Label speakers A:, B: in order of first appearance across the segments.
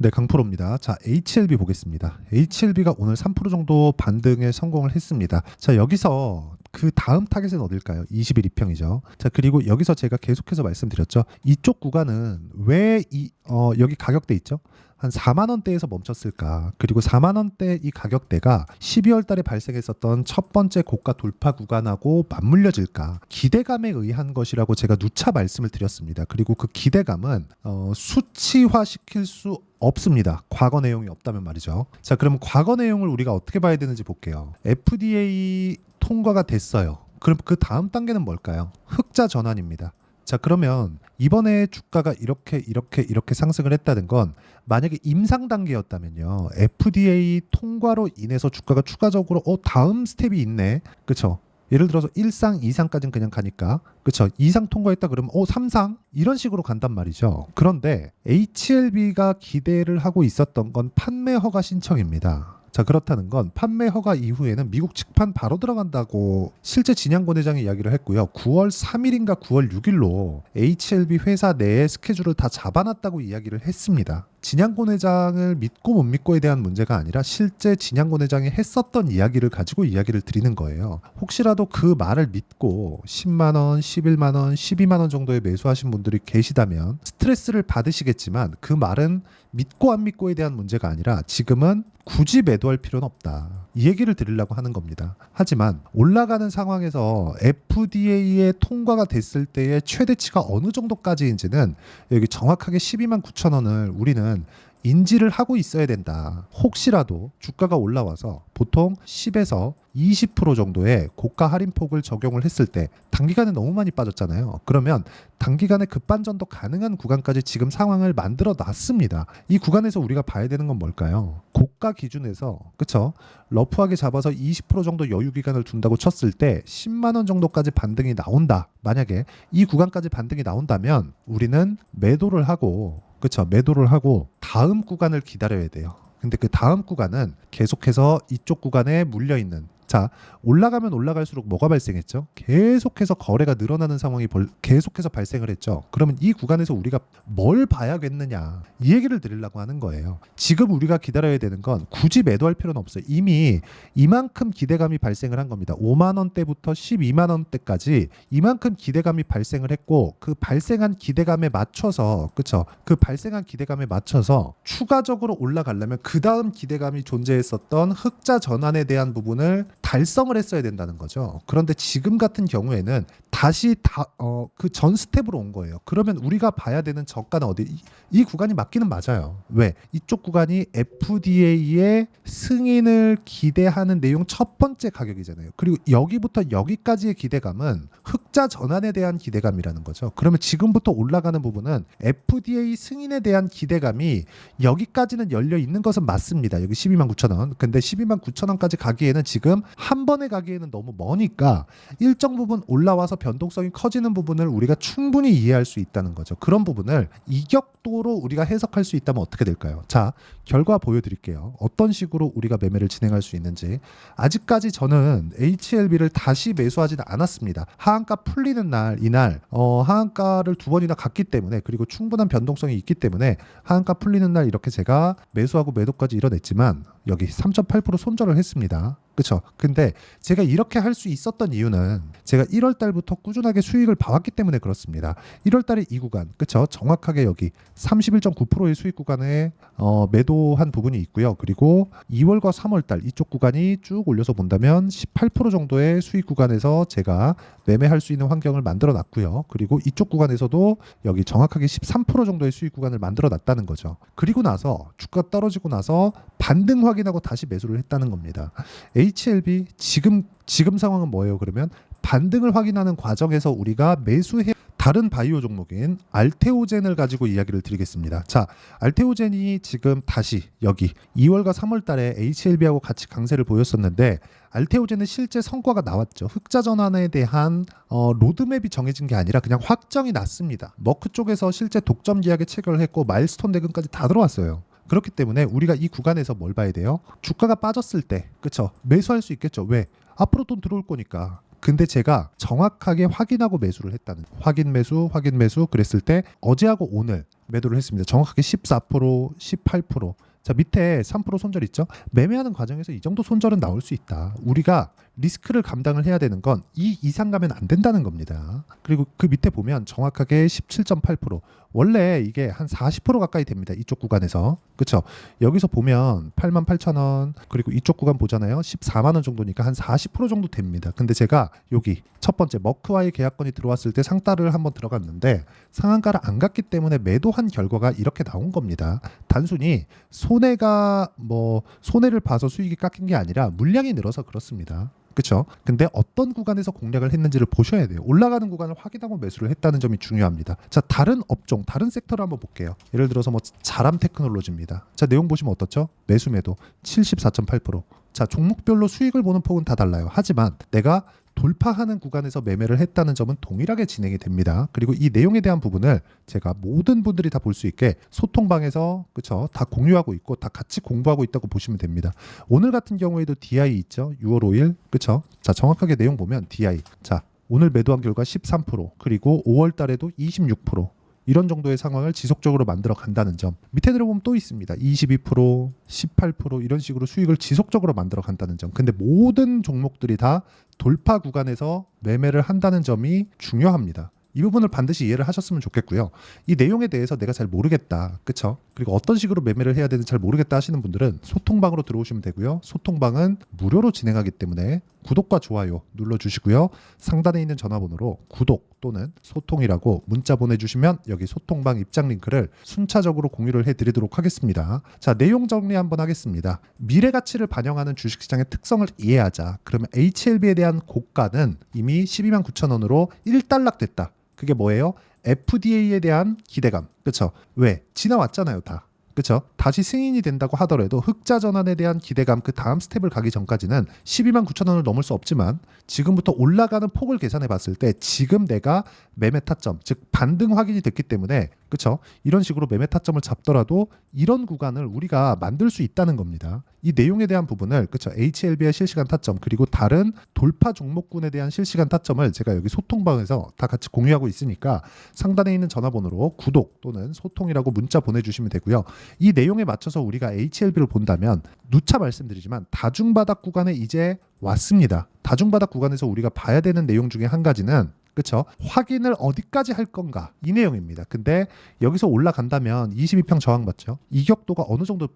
A: 네, 강프로입니다. 자, HLB 보겠습니다. HLB가 오늘 3% 정도 반등에 성공을 했습니다. 자, 여기서 그 다음 타겟은 어딜까요? 20일 이평이죠. 자, 그리고 여기서 제가 계속해서 말씀드렸죠. 이쪽 구간은 왜 여기 가격대 있죠? 한 4만 원대에서 멈췄을까? 그리고 4만 원대 이 가격대가 12월 달에 발생했었던 첫 번째 고가 돌파 구간하고 맞물려질까? 기대감에 의한 것이라고 제가 누차 말씀을 드렸습니다. 그리고 그 기대감은 수치화시킬 수 없습니다. 과거 내용이 없다면 말이죠. 자, 그럼 과거 내용을 우리가 어떻게 봐야 되는지 볼게요. FDA 통과가 됐어요. 그럼 그 다음 단계는 뭘까요? 흑자 전환입니다. 자, 그러면 이번에 주가가 이렇게 상승을 했다는 건 만약에 임상 단계였다면요. FDA 통과로 인해서 주가가 추가적으로 다음 스텝이 있네. 그쵸? 예를 들어서 1상, 2상까지는 그냥 가니까 그쵸? 2상 통과했다 그러면 3상? 이런 식으로 간단 말이죠. 그런데 HLB가 기대를 하고 있었던 건 판매 허가 신청입니다. 자, 그렇다는 건 판매 허가 이후에는 미국 직판 바로 들어간다고 실제 진양권 회장이 이야기를 했고요. 9월 3일인가 9월 6일로 HLB 회사 내에 스케줄을 다 잡아놨다고 이야기를 했습니다. 진양권 회장을 믿고 못 믿고에 대한 문제가 아니라 실제 진양권 회장이 했었던 이야기를 가지고 이야기를 드리는 거예요. 혹시라도 그 말을 믿고 10만 원, 11만 원, 12만 원 정도에 매수하신 분들이 계시다면 스트레스를 받으시겠지만 그 말은 믿고 안 믿고에 대한 문제가 아니라 지금은 굳이 매도할 필요는 없다. 이 얘기를 드리려고 하는 겁니다. 하지만 올라가는 상황에서 FDA에 통과가 됐을 때의 최대치가 어느 정도까지인지는 여기 정확하게 12만 9천 원을 우리는 인지를 하고 있어야 된다. 혹시라도 주가가 올라와서 보통 10에서 20% 정도의 고가 할인폭을 적용을 했을 때 단기간에 너무 많이 빠졌잖아요. 그러면 단기간에 급반전도 가능한 구간까지 지금 상황을 만들어 놨습니다. 이 구간에서 우리가 봐야 되는 건 뭘까요? 고가 기준에서 그쵸? 러프하게 잡아서 20% 정도 여유 기간을 둔다고 쳤을 때 10만 원 정도까지 반등이 나온다. 만약에 이 구간까지 반등이 나온다면 우리는 매도를 하고 그쵸? 매도를 하고 다음 구간을 기다려야 돼요. 근데 그 다음 구간은 계속해서 이쪽 구간에 물려있는 자, 올라가면 올라갈수록 뭐가 발생했죠? 계속해서 거래가 늘어나는 상황이 계속해서 발생을 했죠. 그러면 이 구간에서 우리가 뭘 봐야겠느냐 이 얘기를 드리려고 하는 거예요. 지금 우리가 기다려야 되는 건 굳이 매도할 필요는 없어요. 이미 이만큼 기대감이 발생을 한 겁니다. 5만 원대부터 12만 원대까지 이만큼 기대감이 발생을 했고 그 발생한 기대감에 맞춰서 그쵸? 그 발생한 기대감에 맞춰서 추가적으로 올라가려면 그 다음 기대감이 존재했었던 흑자 전환에 대한 부분을 달성을 했어야 된다는 거죠. 그런데 지금 같은 경우에는 다시 그 전 스텝으로 온 거예요. 그러면 우리가 봐야 되는 저가는 어디? 이 구간이 맞기는 맞아요. 왜? 이쪽 구간이 FDA의 승인을 기대하는 내용 첫 번째 가격이잖아요. 그리고 여기부터 여기까지의 기대감은 흑자 전환에 대한 기대감이라는 거죠. 그러면 지금부터 올라가는 부분은 FDA 승인에 대한 기대감이 여기까지는 열려 있는 것은 맞습니다. 여기 12만 9천 원. 근데 12만 9천 원까지 가기에는 지금 한 번에 가기에는 너무 머니까 일정 부분 올라와서 변동성이 커지는 부분을 우리가 충분히 이해할 수 있다는 거죠. 그런 부분을 이격도로 우리가 해석할 수 있다면 어떻게 될까요? 자, 결과 보여드릴게요. 어떤 식으로 우리가 매매를 진행할 수 있는지. 아직까지 저는 HLB를 다시 매수하지는 않았습니다. 하한가 풀리는 날, 이날 하한가를 두 번이나 갔기 때문에 그리고 충분한 변동성이 있기 때문에 하한가 풀리는 날 이렇게 제가 매수하고 매도까지 이뤄냈지만 여기 3.8% 손절을 했습니다. 그쵸? 근데 제가 이렇게 할 수 있었던 이유는 제가 1월 달부터 꾸준하게 수익을 봐왔기 때문에 그렇습니다. 1월 달에 이 구간, 그쵸? 정확하게 여기 31.9%의 수익 구간에 매도한 부분이 있고요. 그리고 2월과 3월 달 이쪽 구간이 쭉 올려서 본다면 18% 정도의 수익 구간에서 제가 매매할 수 있는 환경을 만들어 놨고요. 그리고 이쪽 구간에서도 여기 정확하게 13% 정도의 수익 구간을 만들어 놨다는 거죠. 그리고 나서 주가 떨어지고 나서 반등 확인하고 다시 매수를 했다는 겁니다. HLB 지금 상황은 뭐예요? 그러면 반등을 확인하는 과정에서 우리가 매수해 다른 바이오 종목인 알테오젠을 가지고 이야기를 드리겠습니다. 자, 알테오젠이 지금 다시 여기 2월과 3월 달에 HLB하고 같이 강세를 보였었는데 알테오젠은 실제 성과가 나왔죠. 흑자 전환에 대한 로드맵이 정해진 게 아니라 그냥 확정이 났습니다. 머크 쪽에서 실제 독점 계약에 체결을 했고 마일스톤 대금까지 다 들어왔어요. 그렇기 때문에 우리가 이 구간에서 뭘 봐야 돼요? 주가가 빠졌을 때, 그쵸? 매수할 수 있겠죠. 왜? 앞으로 돈 들어올 거니까. 근데 제가 정확하게 확인하고 매수를 했다는, 확인 매수 그랬을 때 어제하고 오늘 매도를 했습니다. 정확하게 14%, 18%. 자, 밑에 3% 손절 있죠? 매매하는 과정에서 이 정도 손절은 나올 수 있다. 우리가 리스크를 감당을 해야 되는 건 이 이상 가면 안 된다는 겁니다. 그리고 그 밑에 보면 정확하게 17.8%. 원래 이게 한 40% 가까이 됩니다. 이쪽 구간에서. 그렇죠? 여기서 보면 88,000원, 그리고 이쪽 구간 보잖아요. 14만 원 정도니까 한 40% 정도 됩니다. 근데 제가 여기 첫 번째 머크와의 계약건이 들어왔을 때 상따를 한번 들어갔는데 상한가를 안 갔기 때문에 매도한 결과가 이렇게 나온 겁니다. 단순히 손해를 봐서 수익이 깎인 게 아니라 물량이 늘어서 그렇습니다. 그렇죠? 근데 어떤 구간에서 공략을 했는지를 보셔야 돼요. 올라가는 구간을 확인하고 매수를 했다는 점이 중요합니다. 자, 다른 업종, 다른 섹터를 한번 볼게요. 예를 들어서 자람 테크놀로지입니다. 자, 내용 보시면 어떻죠? 매수 매도 74.8%. 자, 종목별로 수익을 보는 폭은 다 달라요. 하지만 내가 돌파하는 구간에서 매매를 했다는 점은 동일하게 진행이 됩니다. 그리고 이 내용에 대한 부분을 제가 모든 분들이 다 볼 수 있게 소통방에서 그쵸 다 공유하고 있고 다 같이 공부하고 있다고 보시면 됩니다. 오늘 같은 경우에도 DI 있죠. 6월 5일 그쵸. 자, 정확하게 내용 보면 DI. 자, 오늘 매도한 결과 13%, 그리고 5월 달에도 26%. 이런 정도의 상황을 지속적으로 만들어 간다는 점. 밑에 내려보면 또 있습니다. 22%, 18% 이런 식으로 수익을 지속적으로 만들어 간다는 점. 근데 모든 종목들이 다 돌파 구간에서 매매를 한다는 점이 중요합니다. 이 부분을 반드시 이해를 하셨으면 좋겠고요. 이 내용에 대해서 내가 잘 모르겠다. 그쵸? 그리고 어떤 식으로 매매를 해야 되는지 잘 모르겠다 하시는 분들은 소통방으로 들어오시면 되고요. 소통방은 무료로 진행하기 때문에 구독과 좋아요 눌러주시고요. 상단에 있는 전화번호로 구독 또는 소통이라고 문자 보내주시면 여기 소통방 입장 링크를 순차적으로 공유를 해드리도록 하겠습니다. 자, 내용 정리 한번 하겠습니다. 미래 가치를 반영하는 주식시장의 특성을 이해하자. 그러면 HLB에 대한 고가는 이미 129,000원으로 1달락 됐다. 그게 뭐예요? FDA에 대한 기대감. 그렇죠? 왜? 지나왔잖아요, 다. 그렇죠? 다시 승인이 된다고 하더라도 흑자 전환에 대한 기대감, 그 다음 스텝을 가기 전까지는 129,000원을 넘을 수 없지만 지금부터 올라가는 폭을 계산해 봤을 때 지금 내가 매매 타점, 즉 반등 확인이 됐기 때문에 그렇죠? 이런 식으로 매매 타점을 잡더라도 이런 구간을 우리가 만들 수 있다는 겁니다. 이 내용에 대한 부분을 그렇죠? HLB의 실시간 타점 그리고 다른 돌파 종목군에 대한 실시간 타점을 제가 여기 소통방에서 다 같이 공유하고 있으니까 상단에 있는 전화번호로 구독 또는 소통이라고 문자 보내주시면 되고요. 이 내용에 맞춰서 우리가 HLB를 본다면 누차 말씀드리지만 다중바닥 구간에 이제 왔습니다. 다중바닥 구간에서 우리가 봐야 되는 내용 중에 한 가지는 그렇죠? 확인을 어디까지 할 건가 이 내용입니다. 근데 여기서 올라간다면 22평 저항 맞죠? 이격도가 어느 정도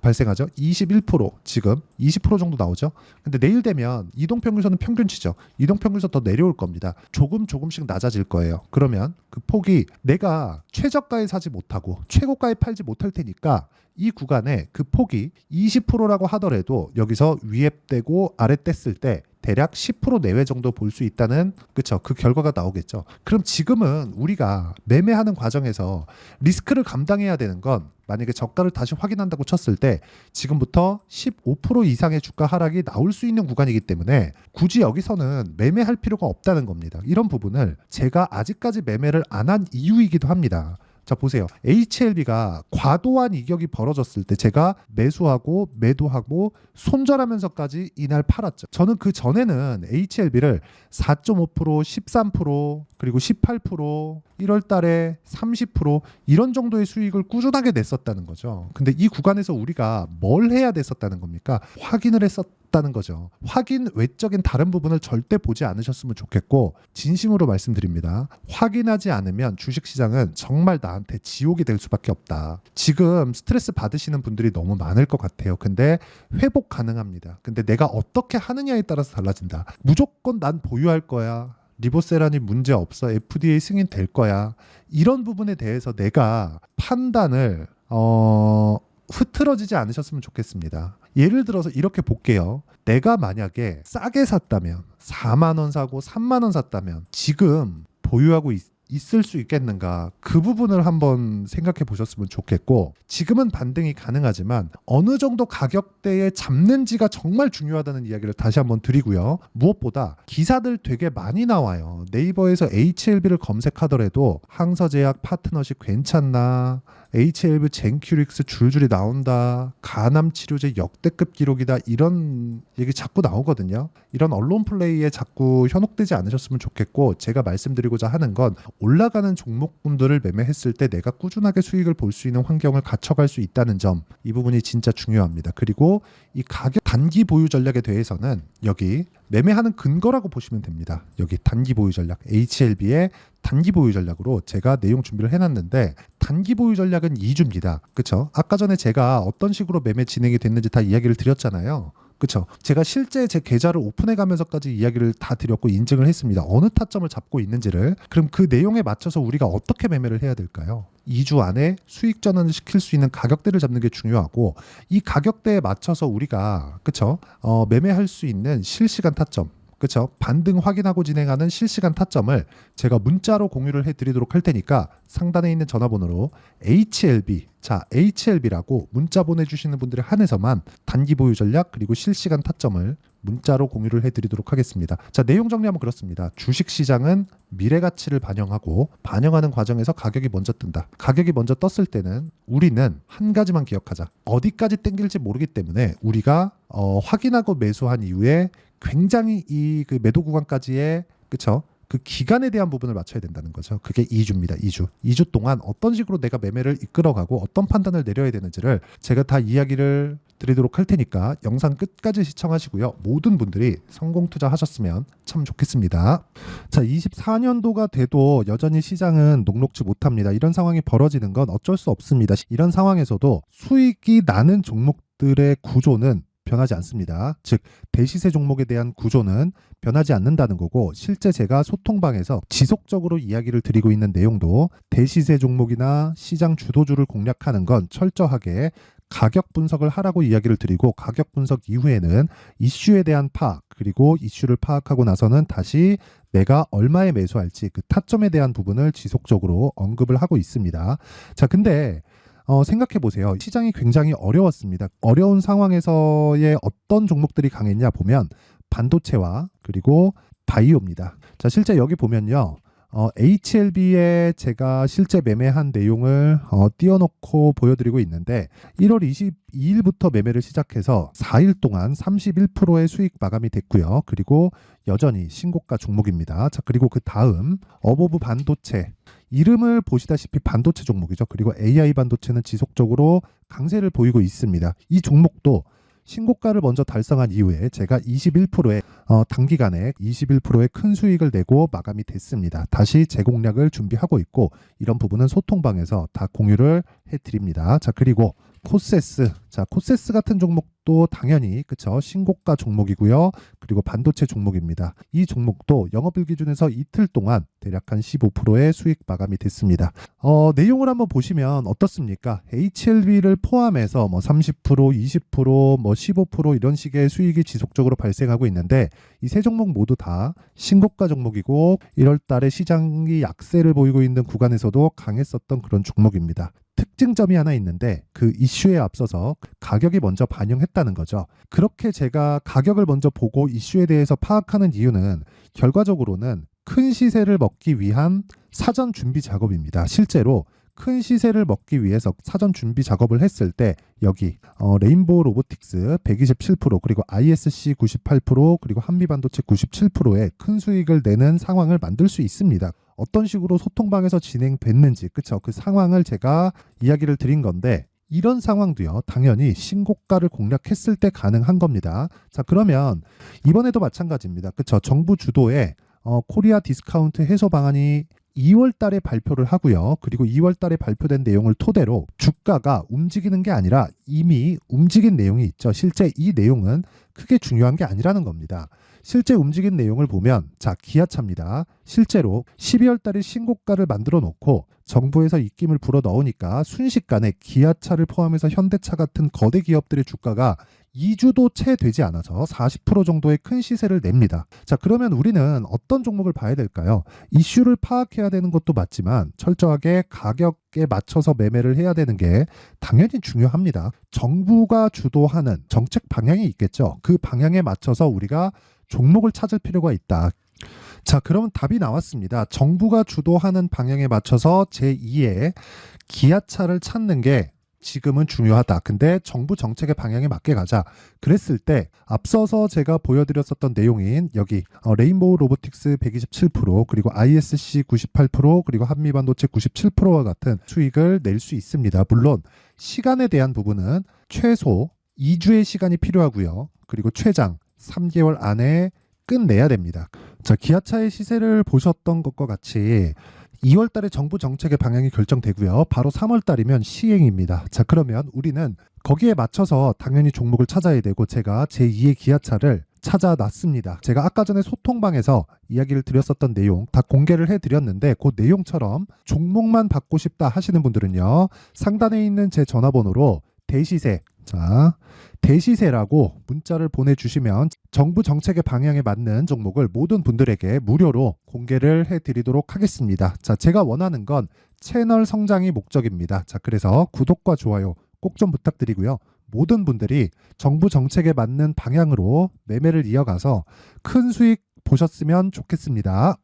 A: 발생하죠? 21% 지금 20% 정도 나오죠? 근데 내일 되면 이동평균선은 평균치죠. 이동평균선 더 내려올 겁니다. 조금씩 낮아질 거예요. 그러면 그 폭이 내가 최저가에 사지 못하고 최고가에 팔지 못할 테니까 이 구간에 그 폭이 20%라고 하더라도 여기서 위에 떼고 아래 뗐을 때 대략 10% 내외 정도 볼 수 있다는 그쵸 그 결과가 나오겠죠. 그럼 지금은 우리가 매매하는 과정에서 리스크를 감당해야 되는 건 만약에 저가를 다시 확인한다고 쳤을 때 지금부터 15% 이상의 주가 하락이 나올 수 있는 구간이기 때문에 굳이 여기서는 매매할 필요가 없다는 겁니다. 이런 부분을 제가 아직까지 매매를 안 한 이유이기도 합니다. 자, 보세요. HLB가 과도한 이격이 벌어졌을 때 제가 매수하고 매도하고 손절하면서까지 이날 팔았죠. 저는 그 전에는 HLB를 4.5%, 13%, 그리고 18%, 1월 달에 30% 이런 정도의 수익을 꾸준하게 냈었다는 거죠. 근데 이 구간에서 우리가 뭘 해야 됐었다는 겁니까? 확인을 했었다는 거죠. 확인 외적인 다른 부분을 절대 보지 않으셨으면 좋겠고 진심으로 말씀드립니다. 확인하지 않으면 주식시장은 정말 나한테 지옥이 될 수밖에 없다. 지금 스트레스 받으시는 분들이 너무 많을 것 같아요. 근데 회복 가능합니다. 근데 내가 어떻게 하느냐에 따라서 달라진다. 무조건 난 보유할 거야. 리보세라니 문제 없어. FDA 승인 될 거야. 이런 부분에 대해서 내가 판단을 흐트러지지 않으셨으면 좋겠습니다. 예를 들어서 이렇게 볼게요. 내가 만약에 싸게 샀다면 4만 원 사고 3만 원 샀다면 지금 보유하고 있을 수 있겠는가? 그 부분을 한번 생각해 보셨으면 좋겠고 지금은 반등이 가능하지만 어느 정도 가격대에 잡는지가 정말 중요하다는 이야기를 다시 한번 드리고요. 무엇보다 기사들 되게 많이 나와요. 네이버에서 HLB를 검색하더라도 항서제약 파트너십 괜찮나? HLB 젠큐릭스 줄줄이 나온다. 간암 치료제 역대급 기록이다. 이런 얘기 자꾸 나오거든요. 이런 언론 플레이에 자꾸 현혹되지 않으셨으면 좋겠고, 제가 말씀드리고자 하는 건 올라가는 종목군들을 매매했을 때 내가 꾸준하게 수익을 볼 수 있는 환경을 갖춰갈 수 있다는 점, 이 부분이 진짜 중요합니다. 그리고 이 가격 단기 보유 전략에 대해서는 여기 매매하는 근거라고 보시면 됩니다. 여기 단기 보유 전략, HLB의 단기 보유 전략으로 제가 내용 준비를 해놨는데, 단기 보유 전략은 2주입니다. 그쵸? 아까 전에 제가 어떤 식으로 매매 진행이 됐는지 다 이야기를 드렸잖아요. 그쵸? 제가 실제 제 계좌를 오픈해 가면서까지 이야기를 다 드렸고 인증을 했습니다. 어느 타점을 잡고 있는지를. 그럼 그 내용에 맞춰서 우리가 어떻게 매매를 해야 될까요? 2주 안에 수익 전환을 시킬 수 있는 가격대를 잡는 게 중요하고, 이 가격대에 맞춰서 우리가 그쵸? 매매할 수 있는 실시간 타점, 그쵸? 반등 확인하고 진행하는 실시간 타점을 제가 문자로 공유를 해드리도록 할 테니까 상단에 있는 전화번호로 HLB, 자 HLB라고 문자 보내주시는 분들에 한해서만 단기 보유 전략 그리고 실시간 타점을 문자로 공유를 해드리도록 하겠습니다. 자, 내용 정리하면 그렇습니다. 주식시장은 미래 가치를 반영하고 반영하는 과정에서 가격이 먼저 뜬다. 가격이 먼저 떴을 때는 우리는 한 가지만 기억하자. 어디까지 땡길지 모르기 때문에 우리가 확인하고 매수한 이후에 굉장히 이 그 매도 구간까지의 그쵸? 그 기간에 대한 부분을 맞춰야 된다는 거죠. 그게 2주입니다. 2주. 2주 동안 어떤 식으로 내가 매매를 이끌어가고 어떤 판단을 내려야 되는지를 제가 다 이야기를 드리도록 할 테니까 영상 끝까지 시청하시고요. 모든 분들이 성공 투자하셨으면 참 좋겠습니다. 자, 24년도가 돼도 여전히 시장은 녹록지 못합니다. 이런 상황이 벌어지는 건 어쩔 수 없습니다. 이런 상황에서도 수익이 나는 종목들의 구조는 변하지 않습니다. 즉 대시세 종목에 대한 구조는 변하지 않는다는 거고, 실제 제가 소통방에서 지속적으로 이야기를 드리고 있는 내용도 대시세 종목이나 시장 주도주를 공략하는 건 철저하게 가격 분석을 하라고 이야기를 드리고, 가격 분석 이후에는 이슈에 대한 파악, 그리고 이슈를 파악하고 나서는 다시 내가 얼마에 매수할지 그 타점에 대한 부분을 지속적으로 언급을 하고 있습니다. 자, 근데 생각해 보세요. 시장이 굉장히 어려웠습니다. 어려운 상황에서의 어떤 종목들이 강했냐 보면 반도체와 그리고 바이오입니다. 자, 실제 여기 보면요. HLB에 제가 실제 매매한 내용을 띄워놓고 보여드리고 있는데, 1월 22일부터 매매를 시작해서 4일 동안 31%의 수익 마감이 됐고요. 그리고 여전히 신고가 종목입니다. 자, 그리고 그 다음 어보브 반도체, 이름을 보시다시피 반도체 종목이죠. 그리고 AI 반도체는 지속적으로 강세를 보이고 있습니다. 이 종목도 신고가를 먼저 달성한 이후에 제가 21%의 단기간에 21%의 큰 수익을 내고 마감이 됐습니다. 다시 재공략을 준비하고 있고, 이런 부분은 소통방에서 다 공유를 해드립니다. 자, 그리고 코세스, 자 코세스 같은 종목도 당연히 그쵸, 신고가 종목이고요. 그리고 반도체 종목입니다. 이 종목도 영업일 기준에서 이틀 동안 대략 한 15%의 수익 마감이 됐습니다. 내용을 한번 보시면 어떻습니까? HLB를 포함해서 뭐 30%, 20%, 뭐 15% 이런 식의 수익이 지속적으로 발생하고 있는데, 이 세 종목 모두 다 신고가 종목이고 1월 달에 시장이 약세를 보이고 있는 구간에서도 강했었던 그런 종목입니다. 특징점이 하나 있는데, 그 이슈에 앞서서 가격이 먼저 반영했다는 거죠. 그렇게 제가 가격을 먼저 보고 이슈에 대해서 파악하는 이유는 결과적으로는 큰 시세를 먹기 위한 사전 준비 작업입니다. 실제로 큰 시세를 먹기 위해서 사전 준비 작업을 했을 때 여기 레인보우 로보틱스 127%, 그리고 ISC 98%, 그리고 한미반도체 97%의 큰 수익을 내는 상황을 만들 수 있습니다. 어떤 식으로 소통방에서 진행됐는지, 그쵸? 그 상황을 제가 이야기를 드린 건데, 이런 상황도요, 당연히 신고가를 공략했을 때 가능한 겁니다. 자, 그러면 이번에도 마찬가지입니다. 그쵸? 정부 주도의 코리아 디스카운트 해소 방안이 2월 달에 발표를 하고요. 그리고 2월 달에 발표된 내용을 토대로 주가가 움직이는 게 아니라 이미 움직인 내용이 있죠. 실제 이 내용은 크게 중요한 게 아니라는 겁니다. 실제 움직인 내용을 보면, 자, 기아차입니다. 실제로 12월 달에 신고가를 만들어 놓고 정부에서 입김을 불어 넣으니까 순식간에 기아차를 포함해서 현대차 같은 거대 기업들의 주가가 2주도 채 되지 않아서 40% 정도의 큰 시세를 냅니다. 자, 그러면 우리는 어떤 종목을 봐야 될까요? 이슈를 파악해야 되는 것도 맞지만 철저하게 가격에 맞춰서 매매를 해야 되는 게 당연히 중요합니다. 정부가 주도하는 정책 방향이 있겠죠. 그 방향에 맞춰서 우리가 종목을 찾을 필요가 있다. 자, 그러면 답이 나왔습니다. 정부가 주도하는 방향에 맞춰서 제2의 기아차를 찾는 게 지금은 중요하다. 근데 정부 정책의 방향에 맞게 가자. 그랬을 때 앞서서 제가 보여드렸었던 내용인 여기 레인보우 로보틱스 127% 그리고 ISC 98% 그리고 한미반도체 97%와 같은 수익을 낼 수 있습니다. 물론 시간에 대한 부분은 최소 2주의 시간이 필요하고요. 그리고 최장 3개월 안에 끝내야 됩니다. 자, 기아차의 시세를 보셨던 것과 같이 2월 달에 정부 정책의 방향이 결정되고요. 바로 3월 달이면 시행입니다. 자, 그러면 우리는 거기에 맞춰서 당연히 종목을 찾아야 되고 제가 제2의 기아차를 찾아놨습니다. 제가 아까 전에 소통방에서 이야기를 드렸었던 내용 다 공개를 해드렸는데 그 내용처럼 종목만 받고 싶다 하시는 분들은요. 상단에 있는 제 전화번호로 대시세, 자, 대시세라고 문자를 보내주시면 정부 정책의 방향에 맞는 종목을 모든 분들에게 무료로 공개를 해드리도록 하겠습니다. 자, 제가 원하는 건 채널 성장이 목적입니다. 자, 그래서 구독과 좋아요 꼭 좀 부탁드리고요. 모든 분들이 정부 정책에 맞는 방향으로 매매를 이어가서 큰 수익 보셨으면 좋겠습니다.